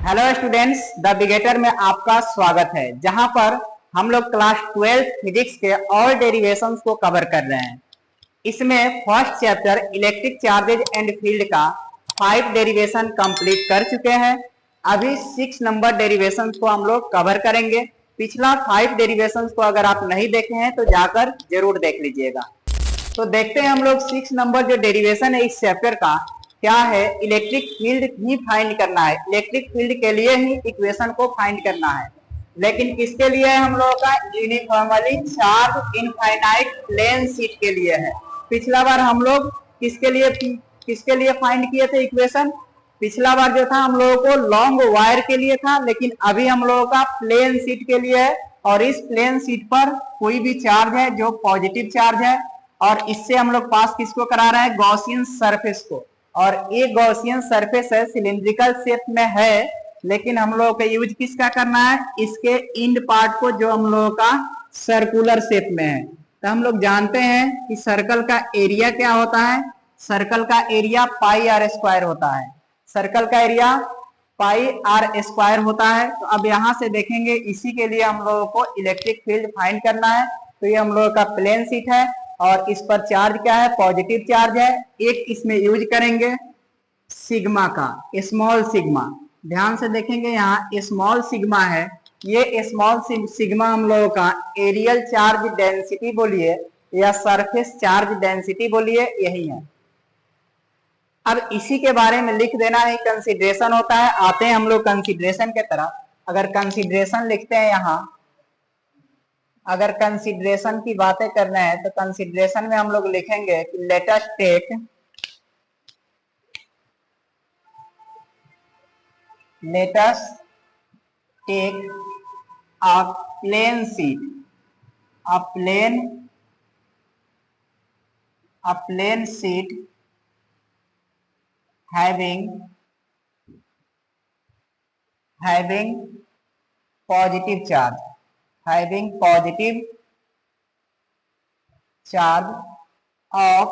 Hello students, the बिगेटर में आपका स्वागत है, जहां पर हम लोग क्लास 12 फिजिक्स के ऑल डेरिवेशंस को कवर कर रहे हैं। इसमें first chapter electric charges and field का 5 डेरिवेशन कंप्लीट कर चुके हैं। अभी 6 नंबर डेरिवेशंस को हम लोग कवर करेंगे। पिछला 5 डेरिवेशंस को अगर आप नहीं देखे हैं तो जाकर जरूर देख लीजिएगा। तो देखते हैं हम लोग 6 नंबर जो डेरिवेशन है इस चैप्टर का क्या है। इलेक्ट्रिक फील्ड ही फाइंड करना है, इलेक्ट्रिक फील्ड के लिए ही इक्वेशन को फाइंड करना है। लेकिन किसके लिए है हम लोगों का? Uniformly charge infinite plane sheet के लिए है। पिछला बार हम लोग किसके लिए फाइंड किए थे इक्वेशन? पिछला बार जो था हम लोगों को लॉन्ग वायर के लिए था, लेकिन अभी हम लोगों का प्लेन शीट के लिए है। और इस प्लेन शीट पर कोई भी चार्ज है जो पॉजिटिव चार्ज है, और इससे हम लोग पास किसको करा रहे हैं? गॉसियन सरफेस को। और ये गॉसियन सरफेस है, सिलिंड्रिकल शेप में है, लेकिन हम लोगों को यूज किसका करना है? इसके इंड पार्ट को, जो हम लोगों का सर्कुलर शेप में है। तो हम लोग जानते हैं कि सर्कल का एरिया क्या होता है? सर्कल का एरिया पाई आर स्क्वायर होता है। सर्कल का एरिया पाई आर स्क्वायर होता है। तो अब यहां से देखेंगे, इसी के लिए हम लोगों को इलेक्ट्रिक फील्ड फाइंड करना है। तो ये हम लोगों का प्लेन शीट है और इस पर चार्ज क्या है? पॉजिटिव चार्ज है। एक इसमें यूज करेंगे सिग्मा का, स्मॉल सिग्मा। ध्यान से देखेंगे, यहाँ स्मॉल सिग्मा है। ये स्मॉल सिग्मा हम लोगों का एरियल चार्ज डेंसिटी बोलिए या सरफेस चार्ज डेंसिटी बोलिए, यही है। अब इसी के बारे में लिख देना ही कंसीडरेशन होता है। आते हैं हम लोग कंसीडरेशन के तरफ। अगर कंसीडरेशन लिखते हैं यहाँ, अगर कंसीडरेशन की बातें करना है तो कंसीडरेशन में हम लोग लिखेंगे कि let us take a plane sheet, a plane sheet having positive charge, of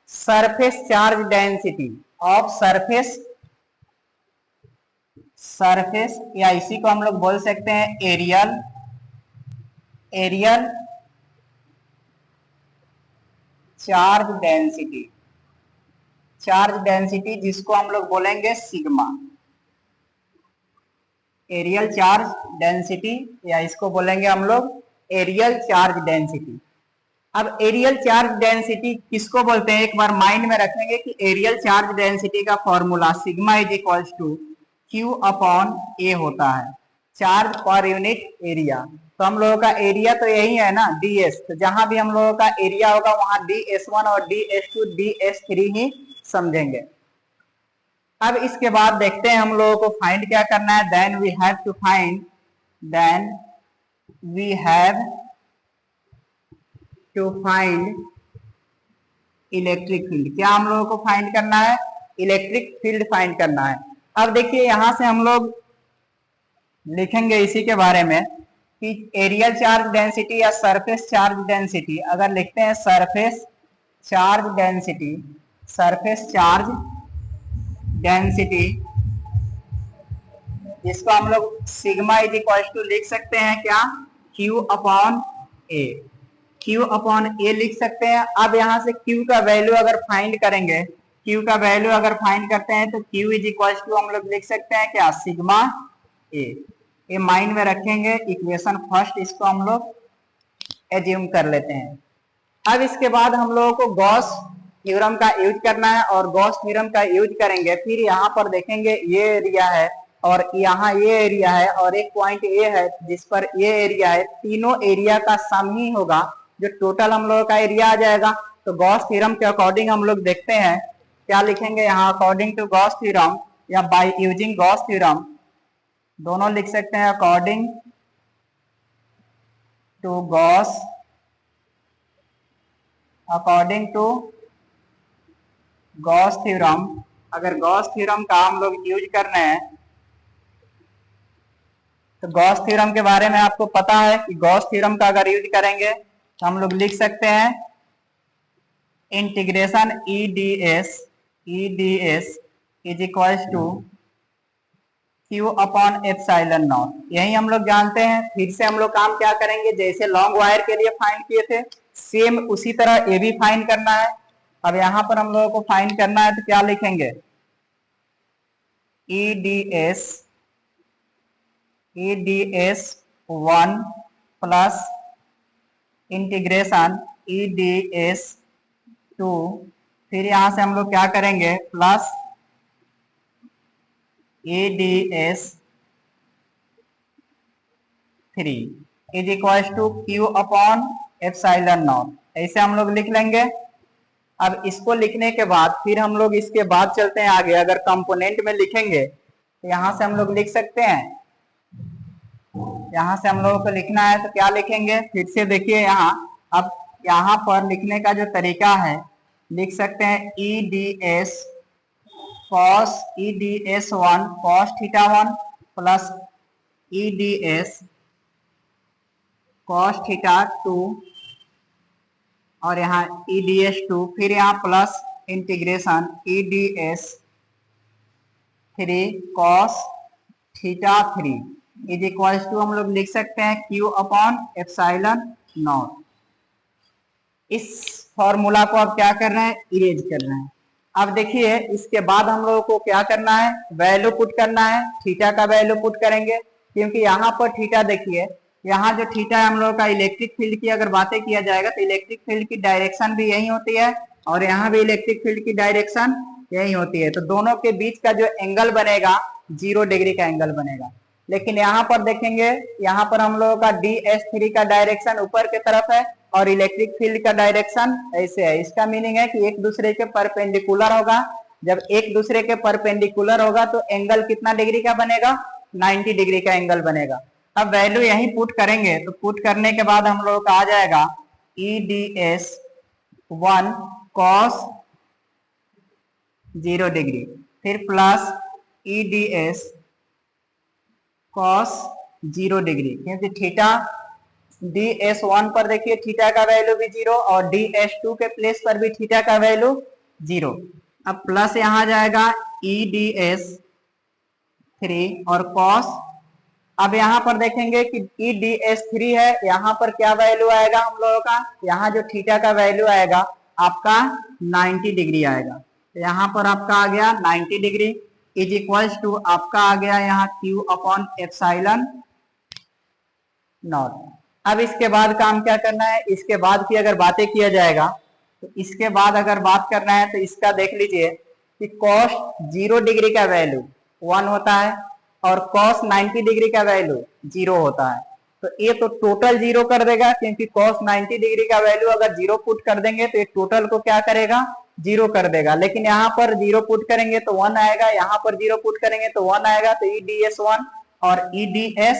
surface charge density of surface या इसी को हम लोग बोल सकते हैं एरियल चार्ज डेंसिटी, जिसको हम लोग बोलेंगे सिग्मा। एरियल चार्ज डेंसिटी या इसको बोलेंगे हम लोग एरियल चार्ज डेंसिटी। अब एरियल चार्ज डेंसिटी किसको बोलते हैं? एक बार माइंड में रखेंगे कि एरियल चार्ज डेंसिटी का formula sigma is equals to q upon A होता है, चार्ज पर यूनिट एरिया। तो हम लोगों का एरिया तो यही है ना, ds। तो जहां भी हम लोगों का एरिया होगा वहां ds1 और ds2 ds3 ही समझेंगे। अब इसके बाद देखते हैं हम लोगों को फाइंड क्या करना है। Then we have to find electric field. क्या हम लोगों को फाइंड करना है? इलेक्ट्रिक फील्ड फाइंड करना है। अब देखिए, यहां से हम लोग लिखेंगे इसी के बारे में कि एरियल चार्ज डेंसिटी या सरफेस चार्ज डेंसिटी। अगर लिखते हैं सरफेस चार्ज डेंसिटी, जिसको हम लोग सिग्मा इज इक्वल टू लिख सकते हैं क्या? क्यू अपॉन ए लिख सकते हैं। अब यहां से क्यू का वैल्यू अगर फाइंड करेंगे, करते हैं तो क्यू इज इक्वल टू हम लोग लिख सकते हैं क्या? सिग्मा ए। ये माइंड में रखेंगे। इक्वेशन फर्स्ट इसको हम लोग एज्यूम कर लेते हैं। अब इसके बाद हम लोगों को गॉस थ्योरम का यूज करना है, और गॉस थ्योरम का यूज करेंगे। फिर यहाँ पर देखेंगे ये एरिया है और यहाँ ये एरिया है और एक पॉइंट ए है जिस पर ये एरिया है। तीनों एरिया का सम ही होगा जो टोटल हम लोगों का एरिया आ जाएगा। तो गॉस थ्योरम के अकॉर्डिंग हम लोग देखते हैं क्या लिखेंगे यहाँ। अकॉर्डिंग टू गॉस थ्योरम या बाय यूजिंग गॉस थ्योरम, दोनों लिख सकते हैं। अकॉर्डिंग टू गॉस थ्योरम, अगर गॉस थ्योरम का हम लोग यूज कर रहे हैं तो गॉस थ्योरम के बारे में आपको पता है कि गॉस थ्योरम का अगर यूज करेंगे तो हम लोग लिख सकते हैं integration E D S is equal to Q upon epsilon naught, यही हम लोग जानते हैं। फिर से हम लोग काम क्या करेंगे, जैसे लॉन्ग वायर के लिए फाइंड किए थे सेम उसी तरह ये भी फाइंड करना है। अब यहाँ पर हम लोगों को फाइंड करना है तो क्या लिखेंगे, EDS 1 प्लस इंटीग्रेशन EDS 2, फिर यहां से हम लोग क्या करेंगे plus EDS 3 is equal to Q upon epsilon naught, ऐसे हम लोग लिख लेंगे। अब इसको लिखने के बाद फिर हम लोग इसके बाद चलते हैं आगे। अगर कंपोनेंट में लिखेंगे तो यहां से हम लोग लिख सकते हैं, यहां से हम लोगों को लिखना है तो क्या लिखेंगे, फिर से देखिए यहाँ। अब यहाँ पर लिखने का जो तरीका है, लिख सकते हैं EDS 1 cos theta 1 plus EDS cos theta 2 और यहाँ EDS 2, फिर यहाँ plus integration EDS 3 cos theta 3 is equal to हम लोग लिख सकते हैं Q अपॉन एप्सिलॉन नॉट। इस फॉर्मूला को अब क्या कर रहे हैं, इरेज कर रहे हैं। अब देखिए इसके बाद हम लोगों को क्या करना है, वैल्यू पुट करना है, थीटा का वैल्यू पुट करेंगे। क्योंकि यहाँ पर थीटा देखिए, यहाँ जो थीटा है हम लोगों का इलेक्ट्रिक फील्ड की अगर बातें किया जाएगा तो इलेक्ट्रिक फील्ड की डायरेक्शन भी यही होती है और यहाँ भी इलेक्ट्रिक फील्ड की डायरेक्शन यही होती है। तो दोनों के बीच का जो एंगल बनेगा 0 डिग्री का एंगल बनेगा। लेकिन यहाँ पर देखेंगे, यहाँ पर हम लोगों का DS3 का डायरेक्शन ऊपर की तरफ है और इलेक्ट्रिक फील्ड का डायरेक्शन ऐसे है। इसका मीनिंग है कि एक दूसरे के परपेंडिकुलर होगा। जब एक दूसरे के परपेंडिकुलर होगा तो एंगल कितना डिग्री का बनेगा, 90 डिग्री का एंगल बनेगा। अब वैल्यू यही पुट करेंगे तो पुट करने के बाद हम लोगों का आ जाएगा EDS 1 cos 0 डिग्री, फिर प्लस EDS cos 0 डिग्री, क्योंकि थीटा DS1 पर देखिए थीटा का वैल्यू भी 0 और DS2 के प्लेस पर भी थीटा का वैल्यू 0। अब प्लस यहाँ जाएगा EDS 3 और cos, अब यहाँ पर देखेंगे कि EDS 3 है, यहाँ पर क्या वैल्यू आएगा हम लोगों का, यहाँ जो थीटा का वैल्यू आएगा आपका 90 डिग्री आएगा। तो यहाँ पर आपका आ गया 90 डिग्री इज इक्वल्स टू आपका आ गया यहाँ Q अपॉन एप्सिलॉन नॉट। अब इसके बाद काम क्या करना है, इसके बाद की अगर बातें किया जाएगा तो इसके बाद अगर बात करना है तो इसका देख लीजिए कि cos 0 डिग्री का वैल्यू 1 होता है और cos 90 डिग्री का वैल्यू 0 होता है। तो ये तो टोटल 0 कर देगा, क्योंकि cos 90 डिग्री का वैल्यू अगर 0 पुट कर देंगे तो ये टोटल को क्या करेगा, 0 कर देगा। लेकिन यहाँ पर 0 पुट करेंगे तो 1 आएगा, यहाँ पर 0 पुट करेंगे तो 1 आएगा। तो EDS 1 और EDS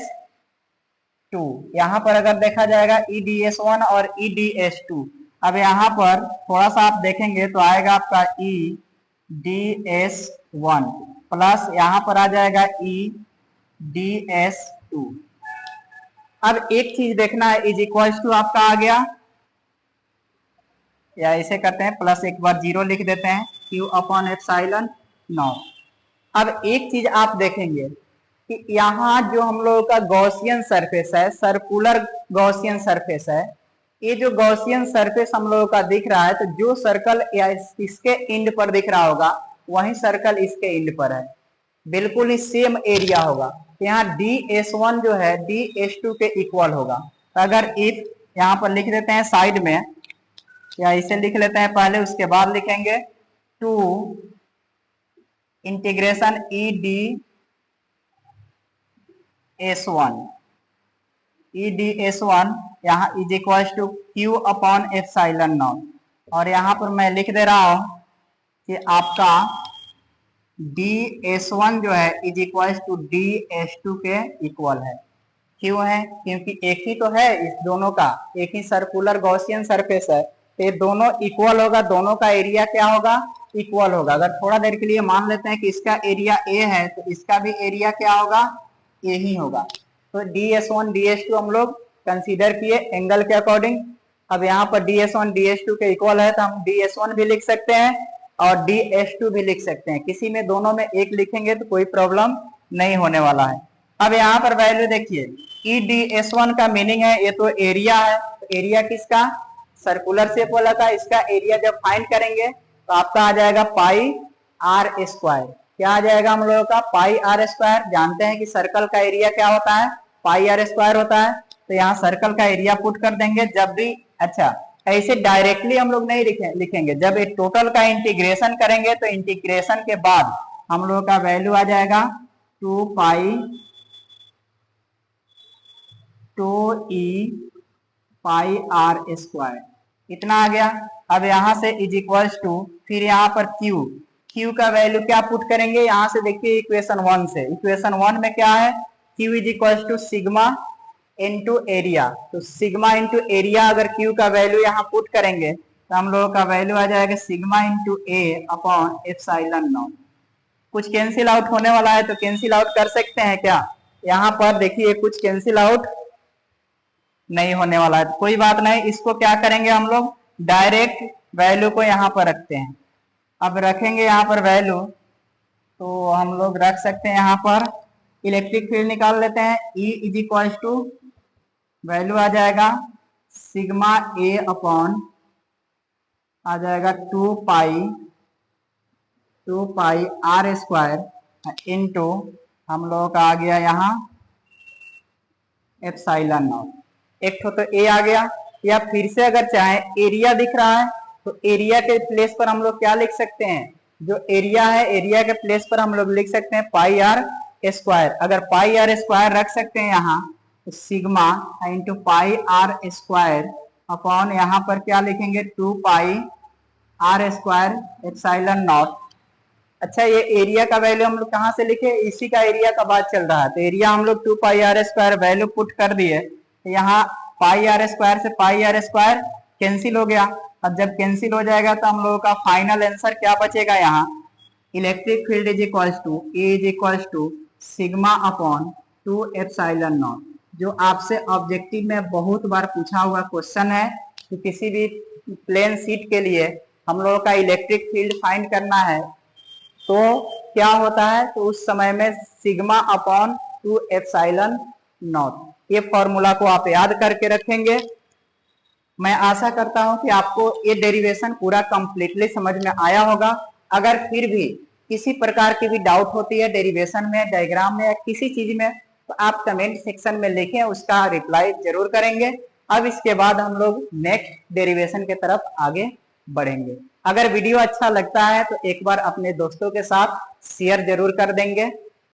2, यहाँ पर अगर देखा जाएगा EDS 1 और EDS 2। अब यहाँ पर थोड़ा सा आप देखेंगे तो आएगा आपका EDS 1 प्लस यहाँ पर आ जाएगा EDS 2। अब एक चीज देखना है, इज इक्वल्स टू आपका आ गया, या इसे करते हैं प्लस एक बार 0 लिख देते हैं Q अपॉन एप्सिलॉन नॉट। अब एक चीज आप देखेंगे कि यहाँ जो हम लोगों का गॉसियन सरफेस है, सर्कुलर गॉसियन सरफेस है, ये जो गॉसियन सरफेस हम लोगों का दिख रहा है, तो जो सर्कल इसके एंड पर दिख रहा होगा वही सर्कल इसके एंड पर है, बिल्कुल ही सेम एरिया होगा। यहाँ DS1 जो है DS2 के इक्वल होगा। तो अगर इफ यहाँ पर लिख देते हैं साइड में, या इसे लिख लेते हैं पहले, उसके बाद लिखेंगे 2 इंटीग्रेशन EDS1 यहाँ is equal to Q upon epsilon naught. और यहाँ पर मैं लिख दे रहा हूं कि आपका DS1 जो है इज इक्वल टू DS2 के इक्वल है। क्यों है, क्योंकि एक ही तो है इस दोनों का, एक ही सर्कुलर गॉसियन सरफेस है, तो ये दोनों इक्वल होगा, दोनों का एरिया क्या होगा, इक्वल होगा। अगर थोड़ा देर के लिए मान लेते हैं कि इसका एरिया A है तो इसका भी एरिया क्या होगा, A ही होगा। तो DS1 DS2 हम लोग कंसीडर किए एंगल के अकॉर्डिंग। अब यहाँ पर DS1 DS2 के इक्वल है तो हम DS1 भी लिख सकते हैं और DS2 भी लिख सकते हैं, किसी में दोनों में एक लिखेंगे तो कोई प्रॉब्लम नहीं होने वाला है। अब यहाँ पर वैल्यू देखिए, EDS1 का मीनिंग है, ये तो एरिया है, तो एरिया किसका, सर्कुलर शेप वाला का, इसका एरिया जब फाइंड करेंगे तो आपका आ जाएगा पाई आर स्क्वायर। क्या आ जाएगा हम लोगों का, पाई आर स्क्वायर। जानते हैं कि सर्कल का एरिया क्या होता है, पाई आर स्क्वायर होता है। तो यहाँ सर्कल का एरिया पुट कर देंगे जब भी। अच्छा, ऐसे डायरेक्टली हम लोग नहीं लिखेंगे, जब एक टोटल का इंटीग्रेशन करेंगे तो इंटीग्रेशन के बाद हम लोगों का वैल्यू आ जाएगा 2 पाई 2e पाई आर स्क्वायर, इतना आ गया। अब यहाँ से इज इक्वल्स टू, फिर यहाँ पर क्यू का वैल्यू क्या पुट करेंगे, यहाँ से देखिए इक्वेशन 1 से, इक्वेशन 1 में क्या है, Q is equals to sigma into area. तो सिग्मा इनटू एरिया अगर क्यू का वैल्यू यहाँ पुट करेंगे तो हम लोगों का वैल्यू आ जाएगा sigma into A upon epsilon naught. कुछ कैंसिल आउट होने वाला है तो कैंसिल आउट कर सकते हैं क्या, यहाँ पर देखिए कुछ कैंसिल आउट नहीं होने वाला है, तो कोई बात नहीं। इसको क्या करेंगे हम लोग, डायरेक्ट वैल्यू को यहाँ पर रखते हैं। अब रखेंगे यहाँ पर वैल्यू, तो हम लोग रख सकते हैं यहाँ पर इलेक्ट्रिक फील्ड निकाल लेते हैं। E is equal to value आ जाएगा सिग्मा ए अपॉन आ जाएगा 2 पाई आर स्क्वायर इंटू हम लोगों का आ गया यहाँ एप्सिलॉन नॉट। एक तो ए आ गया, या फिर से अगर चाहे एरिया दिख रहा है तो एरिया के प्लेस पर हम लोग क्या लिख सकते हैं, जो एरिया है एरिया के प्लेस पर हम लोग लिख सकते हैं पाई आर स्क्वायर। अगर पाई आर स्क्वायर रख सकते हैं यहाँ तो sigma into pi r square upon यहाँ पर क्या लिखेंगे 2 pi r square epsilon naught. अच्छा, ये एरिया का वैल्यू हम लोग कहाँ से लिखे, इसी का एरिया का बात चल रहा है, तो एरिया हम लोग 2 pi r square value put कर दिए, तो यहाँ पाई आर स्क्वायर से पाई आर स्क्वायर कैंसिल हो गया। अब जब कैंसिल हो जाएगा तो हम लोगों का फाइनल आंसर क्या बचेगा, यहाँ electric field is equals to E is equals to sigma upon 2 epsilon naught. जो आपसे ऑब्जेक्टिव में बहुत बार पूछा हुआ क्वेश्चन है कि किसी भी प्लेन शीट के लिए हम लोगों का इलेक्ट्रिक फील्ड फाइंड करना है तो क्या होता है, तो उस समय में सिग्मा अपॉन 2 एप्सिलॉन नॉट, ये फॉर्मूला को आप याद करके रखेंगे। मैं आशा करता हूं कि आपको ये डेरिवेशन पूरा कंप्लीटली समझ में आया होगा। अगर फिर भी किसी प्रकार की भी डाउट होती है डेरिवेशन में, डायग्राम में या किसी चीज में, तो आप कमेंट सेक्शन में लिखें, उसका रिप्लाई जरूर करेंगे। अब इसके बाद हम लोग नेक्स्ट डेरिवेशन के तरफ आगे बढ़ेंगे। अगर वीडियो अच्छा लगता है तो एक बार अपने दोस्तों के साथ शेयर जरूर कर देंगे।